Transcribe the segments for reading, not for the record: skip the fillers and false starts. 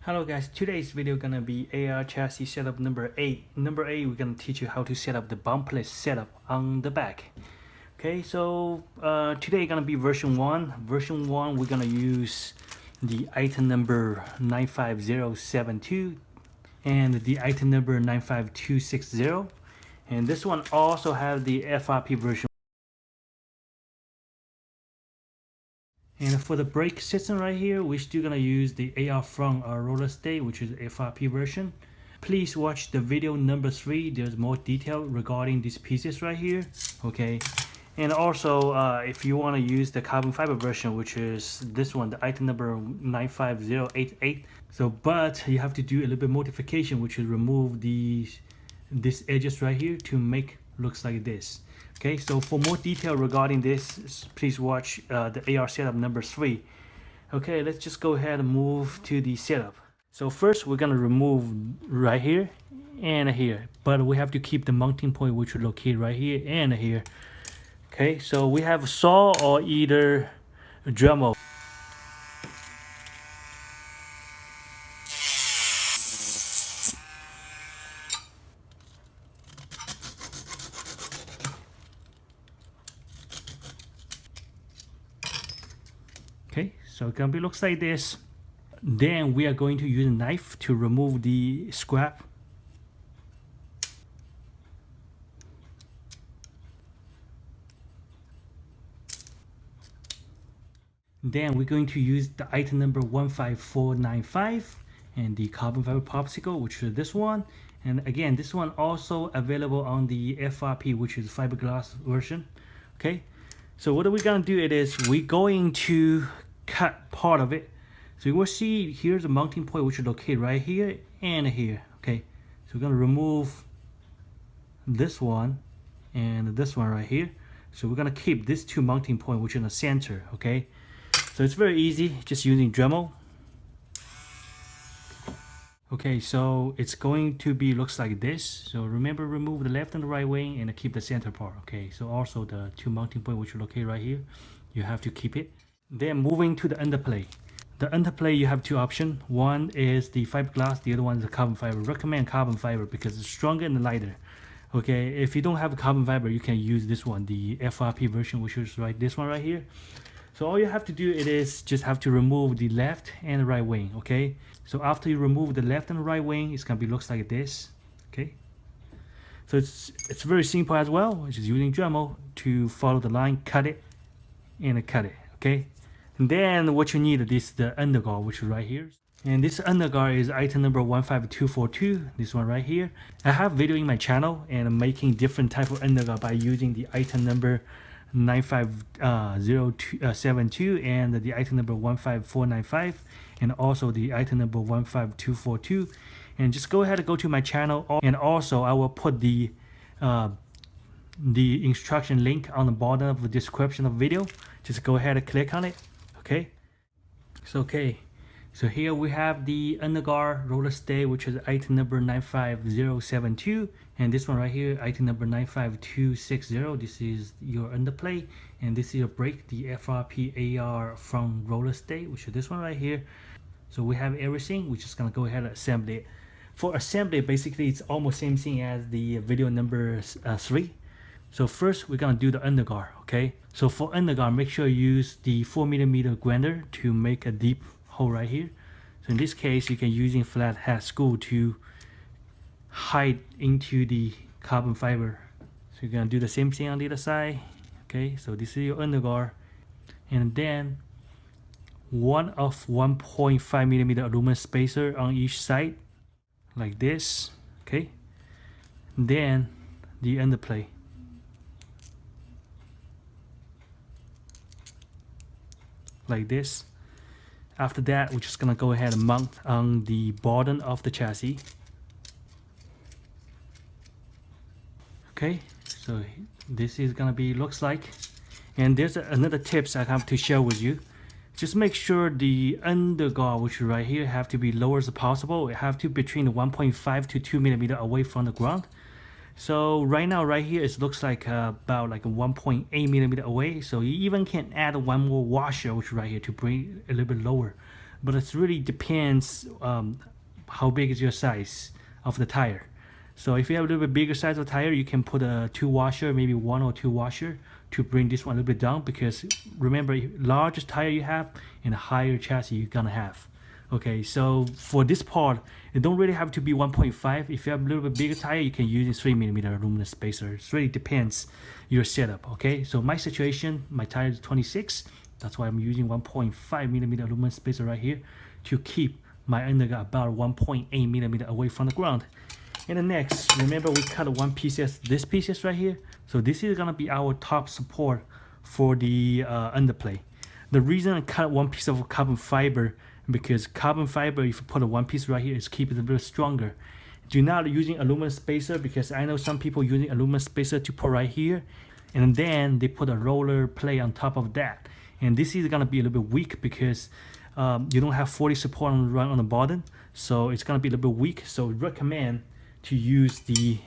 Hello guys, today's video gonna be AR chassis setup number 8. Number 8, we're gonna teach you how to set up the bumpless setup on the back. Okay, so today gonna be version 1. Version 1, we're gonna use the item number 95072 and the item number 95260. And this one also have the FRP version. And for the brake system right here, we're still gonna use the AR front roller stay, which is FRP version. Please watch the video number 3. There's more detail regarding these pieces right here. Okay, and also if you want to use the carbon fiber version, which is this one, the item number 95088. So, but you have to do a little bit modification, which is remove these edges right here to make looks like this. Okay, so for more detail regarding this, please watch the AR setup number 3. Okay, let's just go ahead and move to the setup. So first we're gonna remove right here and here, but we have to keep the mounting point, which is located right here and here. Okay, so we have saw or either Dremel. Okay, so it gonna be looks like this. Then we are going to use a knife to remove the scrap. Then we're going to use the item number 15495 and the carbon fiber popsicle, which is this one. And again, this one also available on the FRP, which is fiberglass version. Okay, so what are we gonna do? It is we're going to cut part of it. So you will see here's a mounting point, which is located right here and here. Okay, so we're gonna remove this one and this one right here. So we're gonna keep this two mounting point, which is in the center. Okay, so it's very easy, just using Dremel. Okay, so it's going to be looks like this. So remember, remove the left and the right wing and keep the center part. Okay, so also the two mounting point, which are located right here, you have to keep it. Then moving to the underplay. The underplay, you have two options. One is the fiberglass, the other one is the carbon fiber. Recommend carbon fiber because it's stronger and lighter. Okay, if you don't have a carbon fiber, you can use this one, the FRP version, which is this one right here. So all you have to do it is just have to remove the left and the right wing. Okay, so after you remove the left and the right wing, it's gonna be looks like this. Okay, so it's very simple as well. Just using Dremel to follow the line, cut it and cut it. Okay, and then what you need is the underguard, which is right here. And this underguard is item number 15242, this one right here. I have video in my channel and I'm making different type of underguard by using the item number 95072 and the item number 15495 and also the item number 15242. And just go ahead and go to my channel, and also I will put the instruction link on the bottom of the description of the video. Just go ahead and click on it. Okay, so here we have the underguard roller stay, which is item number 95072, and this one right here, item number 95260. This is your underplay, and this is your brake, the FRP AR front roller stay, which is this one right here. So we have everything. We're just gonna go ahead and assemble it. For assembly, basically it's almost same thing as the video number 3. So first we're gonna do the underguard. Okay, so for underguard, make sure you use the 4mm grinder to make a deep hole right here. So in this case, you can using flat head screw to hide into the carbon fiber. So you're gonna do the same thing on the other side. Okay, so this is your underguard, and then one of 1.5mm aluminum spacer on each side, like this. Okay, then the underplay. Like this. After that, we're just gonna go ahead and mount on the bottom of the chassis. Okay, so this is gonna be looks like. And there's another tips I have to share with you. Just make sure the underguard, which is right here, have to be lower as possible. It have to be between 1.5 to 2mm away from the ground. So right now, right here, it looks like about like 1.8mm away. So you even can add one more washer, which is right here, to bring a little bit lower. but it really depends how big is your size of the tire. So if you have a little bit bigger size of tire, you can put a 2 washer, maybe 1 or 2 washer to bring this one a little bit down, because remember, largest tire you have and a higher chassis you're gonna have. Okay, so for this part, it don't really have to be 1.5. If you have a little bit bigger tire, you can use a 3mm aluminum spacer. It really depends your setup. Okay, so my situation, my tire is 26. That's why I'm using 1.5mm aluminum spacer right here to keep my undergut about 1.8mm away from the ground. And the next, remember we cut one PCS, this PCS right here. So this is gonna be our top support for the underplay. The reason I cut one piece of carbon fiber, because carbon fiber, if you put a one piece right here, is keep it a bit stronger. Do not using aluminum spacer, because I know some people using aluminum spacer to put right here, and then they put a roller plate on top of that. And this is gonna be a little bit weak because you don't have 40 support on the bottom, so it's gonna be a little bit weak. So recommend to use the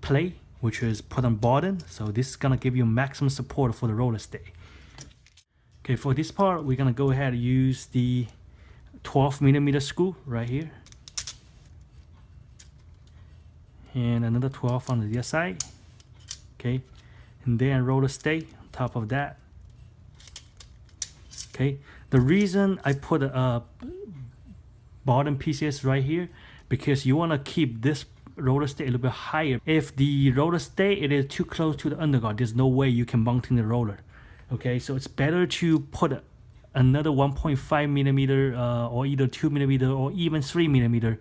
plate, which is put on bottom. So this is gonna give you maximum support for the roller stay. Okay, for this part, we're gonna go ahead and use the 12mm screw right here, and another 12 on the other side. Okay, and then roller stay on top of that. Okay, the reason I put a bottom PCS right here, because you want to keep this roller stay a little bit higher. If the roller stay it is too close to the undergut, there's no way you can mount in the roller. Okay, so it's better to put another 1.5mm or either 2mm or even 3mm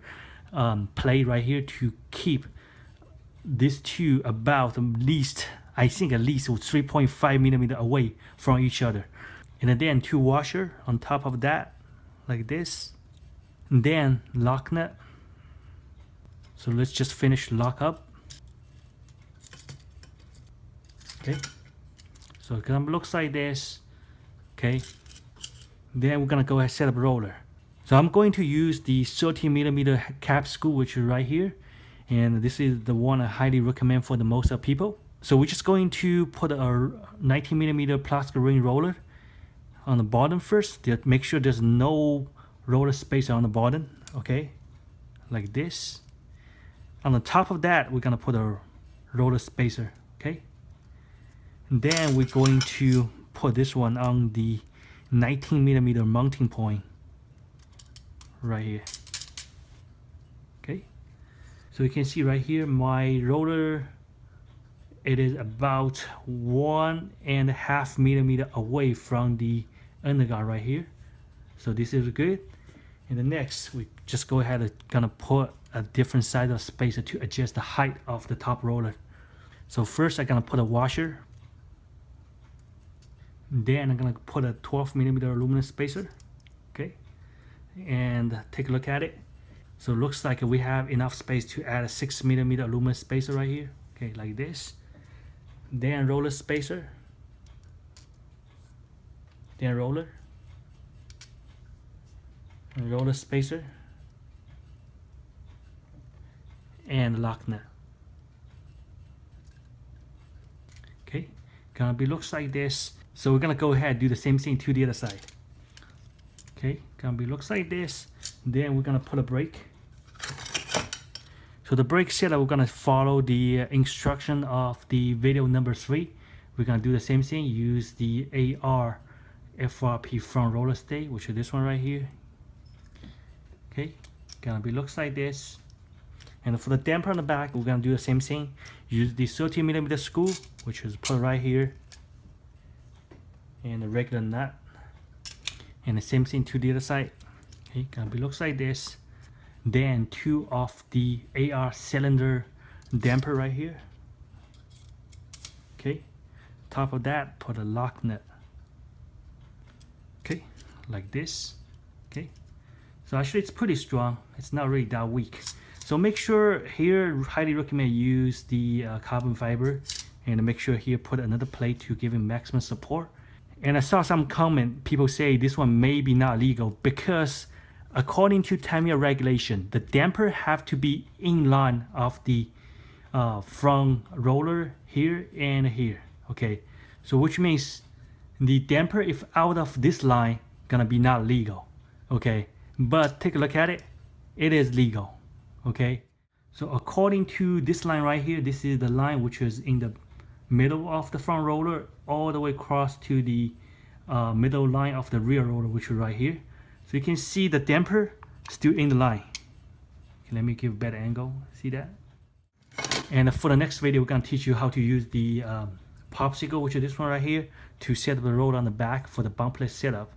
plate right here to keep these two about at least 3.5mm away from each other. And then 2 washer on top of that, like this, and then lock nut. So let's just finish lock up. Okay, so it kind of looks like this. Okay, then we're gonna go ahead and set up roller. So I'm going to use the 30mm cap screw, which is right here, and this is the one I highly recommend for the most of people. So we're just going to put a 19mm plastic ring roller on the bottom first to make sure there's no roller spacer on the bottom. Okay, like this. On the top of that, we're gonna put a roller spacer. Okay, and then we're going to put this one on the 19mm mounting point right here. Okay, so you can see right here my roller, it is about 1.5mm away from the undergut right here. So this is good. And the next, we just go ahead and gonna put a different size of spacer to adjust the height of the top roller. So first I'm gonna put a washer, then I'm gonna put a 12mm aluminum spacer. Okay, and take a look at it. So it looks like we have enough space to add a 6mm aluminum spacer right here. Okay, like this. Then roller spacer, then roller, and roller spacer, and lock nut. Okay, gonna be looks like this. So we're gonna go ahead and do the same thing to the other side. Okay, gonna be looks like this. Then we're gonna put a brake. So the brake setup, we're gonna follow the instruction of the video number 3. We're gonna do the same thing. Use the AR FRP front roller stay, which is this one right here. Okay, gonna be looks like this. And for the damper on the back, we're gonna do the same thing. Use the 30mm screw, which is put right here, and the regular nut, and the same thing to the other side. Okay, gonna be looks like this. Then 2 of the AR cylinder damper right here. Okay, top of that put a lock nut. Okay, like this. Okay, so actually it's pretty strong, it's not really that weak. So make sure here, highly recommend use the carbon fiber, and make sure here put another plate to give it maximum support. And I saw some comment, people say this one may be not legal because according to Tamiya regulation, the damper have to be in line of the front roller here and here. Okay, so which means the damper if out of this line gonna be not legal. Okay, but take a look at it. It is legal. Okay, so according to this line right here, this is the line which is in the middle of the front roller all the way across to the middle line of the rear roller, which is right here. So you can see the damper still in the line. Okay, let me give a better angle. See that? And for the next video, we're gonna teach you how to use the popsicle, which is this one right here, to set up the roller on the back for the bumpless setup.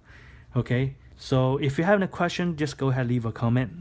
Okay, so if you have any question, just go ahead and leave a comment.